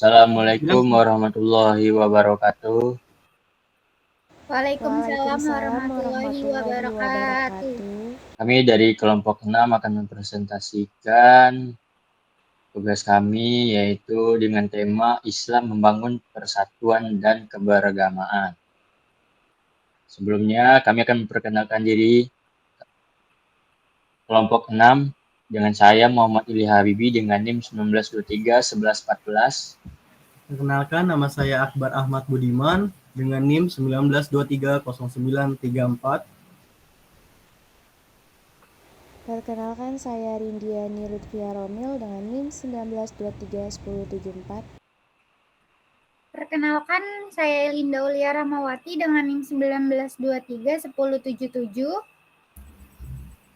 Assalamualaikum warahmatullahi wabarakatuh. Waalaikumsalam Waalaikumsalam warahmatullahi warahmatullahi wabarakatuh. wabarakatuh. Kami dari kelompok 6 akan mempresentasikan tugas kami yaitu dengan tema Islam membangun persatuan dan keberagamaan. Sebelumnya kami akan memperkenalkan diri kelompok 6 dengan saya Muhammad Ili Habibi dengan NIM 1923 1114. Perkenalkan, nama saya Akbar Ahmad Budiman dengan NIM 19230934. Perkenalkan, saya Rindiani Lutfia Romil dengan NIM 19231074. Perkenalkan, saya Linda Ulia Ramawati dengan NIM 19231077.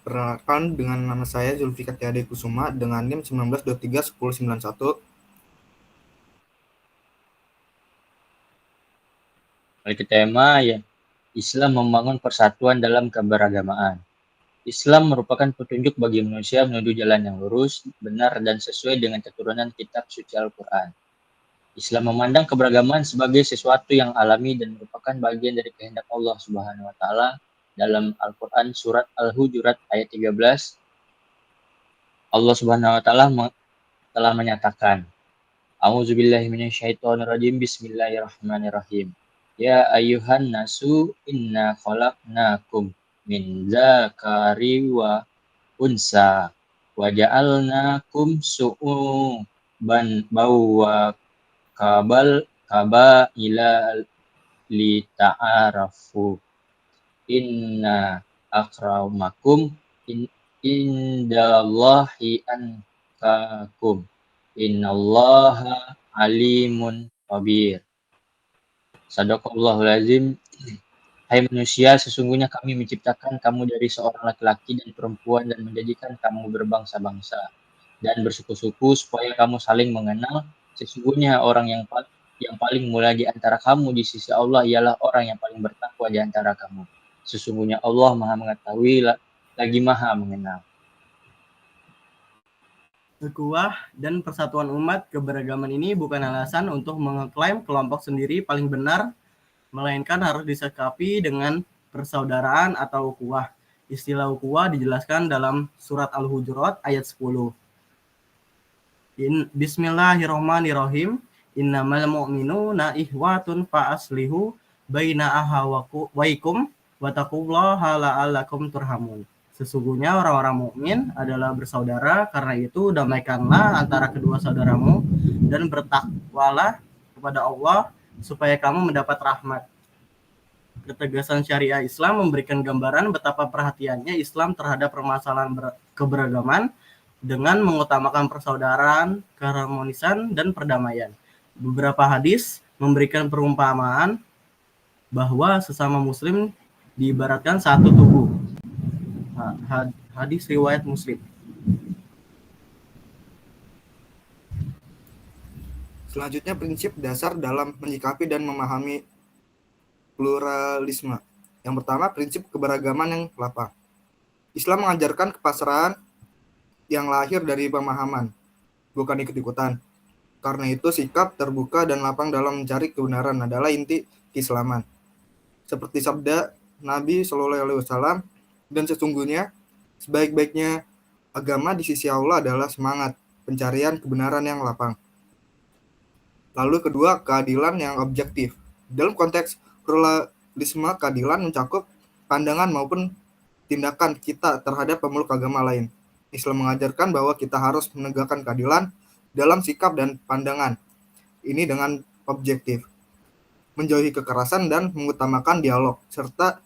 Perkenalkan, dengan nama saya Zulfikar Tiade Kusuma dengan NIM 19231091. Memiliki tema ya Islam membangun persatuan dalam keberagamaan. Islam merupakan petunjuk bagi manusia menuju jalan yang lurus, benar, dan sesuai dengan keturunan kitab suci Al-Quran. Islam memandang keberagaman sebagai sesuatu yang alami dan merupakan bagian dari kehendak Allah Subhanahu wa Ta'ala. Dalam Al-Quran surat Al-Hujurat ayat 13, Allah Subhanahu wa Ta'ala telah menyatakan, A'udzubillahi minasyaitonirrajim, Bismillahirrahmanirrahim. Ya ayyuhan nasu inna khalaqnakum min dzakari wa unsa wa ja'alnakum su'uban wa kabaila li ta'arafu inna akramakum indallahi ankakum innallaha alimun khabir. Sadaqallahul azim. Hai manusia, sesungguhnya kami menciptakan kamu dari seorang laki-laki dan perempuan dan menjadikan kamu berbangsa-bangsa dan bersuku-suku supaya kamu saling mengenal. Sesungguhnya orang yang paling mulia di antara kamu di sisi Allah ialah orang yang paling bertakwa di antara kamu. Sesungguhnya Allah Maha mengetahui lagi Maha mengenal. Ukhuwah dan persatuan umat keberagaman ini bukan alasan untuk mengeklaim kelompok sendiri paling benar, melainkan harus disikapi dengan persaudaraan atau ukhuwah. Istilah ukhuwah dijelaskan dalam surat Al-Hujurat ayat 10. Bismillahirrahmanirrahim. Innamal mu'minuna ihwatun fa'aslihu baina ahawaikum wattaqullaha la'allakum turhamun. Sesungguhnya orang-orang mukmin adalah bersaudara, karena itu damaikanlah antara kedua saudaramu dan bertakwalah kepada Allah supaya kamu mendapat rahmat. Ketegasan syariah Islam memberikan gambaran betapa perhatiannya Islam terhadap permasalahan keberagaman dengan mengutamakan persaudaraan, keharmonisan, dan perdamaian. Beberapa hadis memberikan perumpamaan bahwa sesama muslim diibaratkan satu tubuh. Hadis riwayat Muslim. Selanjutnya, prinsip dasar dalam menyikapi dan memahami pluralisme. Yang pertama, prinsip keberagaman yang lapang. Islam mengajarkan kepasrahan yang lahir dari pemahaman, bukan ikut-ikutan. Karena itu, sikap terbuka dan lapang dalam mencari kebenaran adalah inti keislaman. Seperti sabda Nabi SAW, dan sesungguhnya sebaik-baiknya agama di sisi Allah adalah semangat pencarian kebenaran yang lapang. Lalu kedua, keadilan yang objektif. Dalam konteks pluralisme, keadilan mencakup pandangan maupun tindakan kita terhadap pemeluk agama lain. Islam mengajarkan bahwa kita harus menegakkan keadilan dalam sikap dan pandangan ini dengan objektif, menjauhi kekerasan dan mengutamakan dialog, serta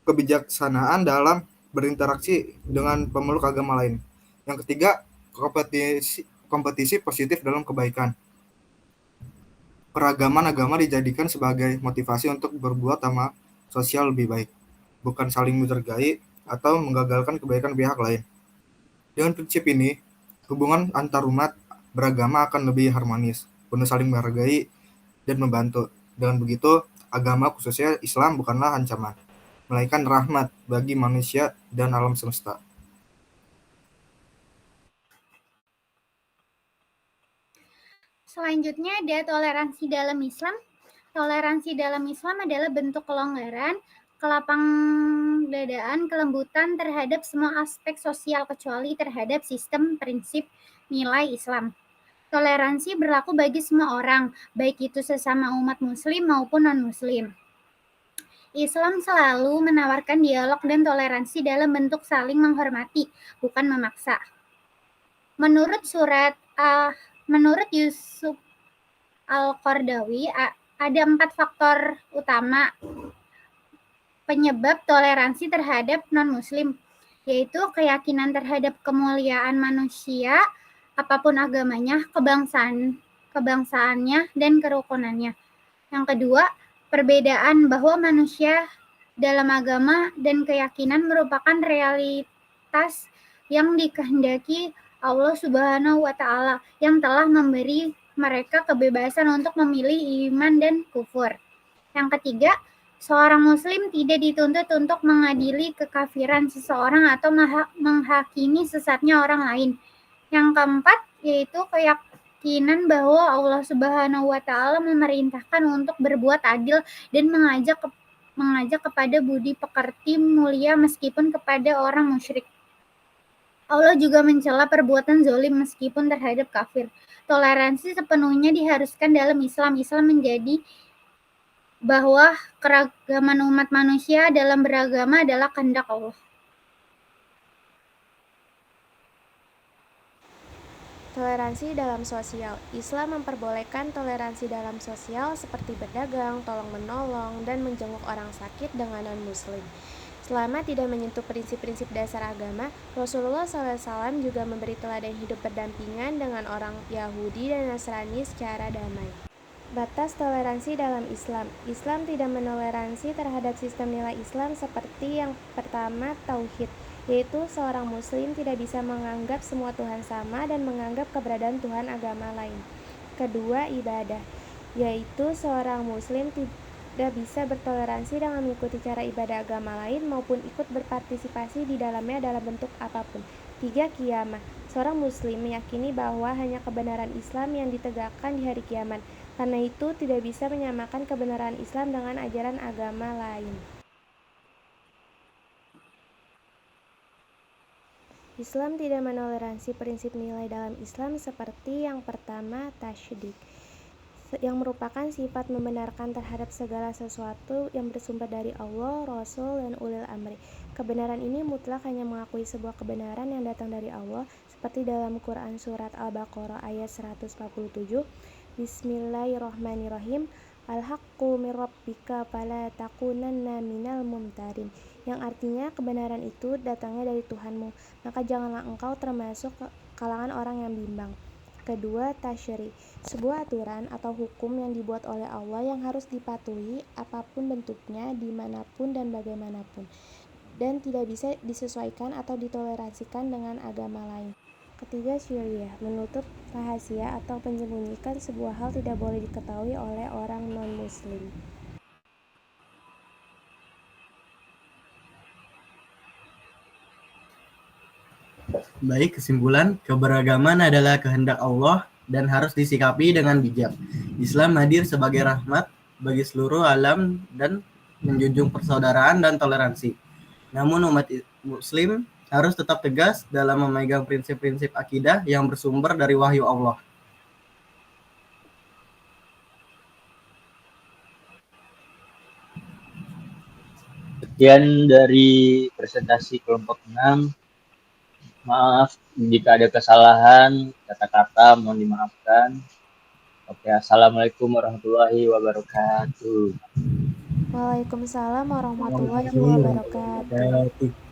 kebijaksanaan dalam berinteraksi dengan pemeluk agama lain. Yang ketiga, kompetisi positif dalam kebaikan. Peragaman agama dijadikan sebagai motivasi untuk berbuat amal sosial lebih baik, bukan saling menghargai atau menggagalkan kebaikan pihak lain. Dengan prinsip ini, hubungan antar umat beragama akan lebih harmonis, penuh saling menghargai dan membantu. Dengan begitu, agama khususnya Islam bukanlah ancaman, melainkan rahmat bagi manusia dan alam semesta. Selanjutnya ada toleransi dalam Islam. Toleransi dalam Islam adalah bentuk kelonggaran, kelapang dadaan, kelembutan terhadap semua aspek sosial kecuali terhadap sistem prinsip nilai Islam. Toleransi berlaku bagi semua orang, baik itu sesama umat muslim maupun non-muslim. Islam selalu menawarkan dialog dan toleransi dalam bentuk saling menghormati, bukan memaksa. Menurut Yusuf Al-Qardawi, ada 4 faktor utama penyebab toleransi terhadap non-muslim, yaitu keyakinan terhadap kemuliaan manusia, apapun agamanya, kebangsaannya, dan kerukunannya. Yang kedua, perbedaan bahwa manusia dalam agama dan keyakinan merupakan realitas yang dikehendaki Allah Subhanahu wa Ta'ala yang telah memberi mereka kebebasan untuk memilih iman dan kufur. Yang ketiga, seorang muslim tidak dituntut untuk mengadili kekafiran seseorang atau menghakimi sesatnya orang lain. Yang keempat, yaitu keyakinan bahwa Allah Subhanahu wa Ta'ala memerintahkan untuk berbuat adil dan mengajak kepada budi pekerti mulia meskipun kepada orang musyrik. Allah juga mencela perbuatan zalim meskipun terhadap kafir. Toleransi sepenuhnya diharuskan dalam Islam. Islam menjadi bahwa keragaman umat manusia dalam beragama adalah kehendak Allah. Toleransi dalam sosial. Islam memperbolehkan toleransi dalam sosial seperti berdagang, tolong-menolong, dan menjenguk orang sakit dengan non-muslim. Selama tidak menyentuh prinsip-prinsip dasar agama, Rasulullah SAW juga memberi teladan hidup berdampingan dengan orang Yahudi dan Nasrani secara damai. Batas toleransi dalam Islam. Islam tidak menoleransi terhadap sistem nilai Islam seperti yang pertama, tauhid, yaitu seorang muslim tidak bisa menganggap semua Tuhan sama dan menganggap keberadaan Tuhan agama lain. Kedua, ibadah, yaitu seorang muslim tidak bisa bertoleransi dengan mengikuti cara ibadah agama lain maupun ikut berpartisipasi di dalamnya dalam bentuk apapun. 3. Kiamat. Seorang muslim meyakini bahwa hanya kebenaran Islam yang ditegakkan di hari kiamat. Karena itu tidak bisa menyamakan kebenaran Islam dengan ajaran agama lain. Islam tidak menoleransi prinsip nilai dalam Islam seperti yang pertama, tasydik, yang merupakan sifat membenarkan terhadap segala sesuatu yang bersumber dari Allah, Rasul, dan ulil amri. Kebenaran ini mutlak hanya mengakui sebuah kebenaran yang datang dari Allah, seperti dalam Quran Surat Al-Baqarah ayat 147, Bismillahirrahmanirrahim, Al-haqqu min rabbika fala takunanna minal mumtarin, yang artinya kebenaran itu datangnya dari Tuhanmu, maka janganlah engkau termasuk kalangan orang yang bimbang. Kedua, tasyri, sebuah aturan atau hukum yang dibuat oleh Allah yang harus dipatuhi apapun bentuknya, dimanapun dan bagaimanapun, dan tidak bisa disesuaikan atau ditoleransikan dengan agama lain. Ketiga, syariah, menutup rahasia atau menyembunyikan sebuah hal tidak boleh diketahui oleh orang non-muslim. Baik, kesimpulan, keberagaman adalah kehendak Allah dan harus disikapi dengan bijak. Islam hadir sebagai rahmat bagi seluruh alam dan menjunjung persaudaraan dan toleransi. Namun umat muslim harus tetap tegas dalam memegang prinsip-prinsip akidah yang bersumber dari wahyu Allah. Sekian dari presentasi kelompok 6. Maaf jika ada kesalahan kata-kata, mohon dimaafkan. Oke, assalamualaikum warahmatullahi wabarakatuh. Waalaikumsalam warahmatullahi wabarakatuh.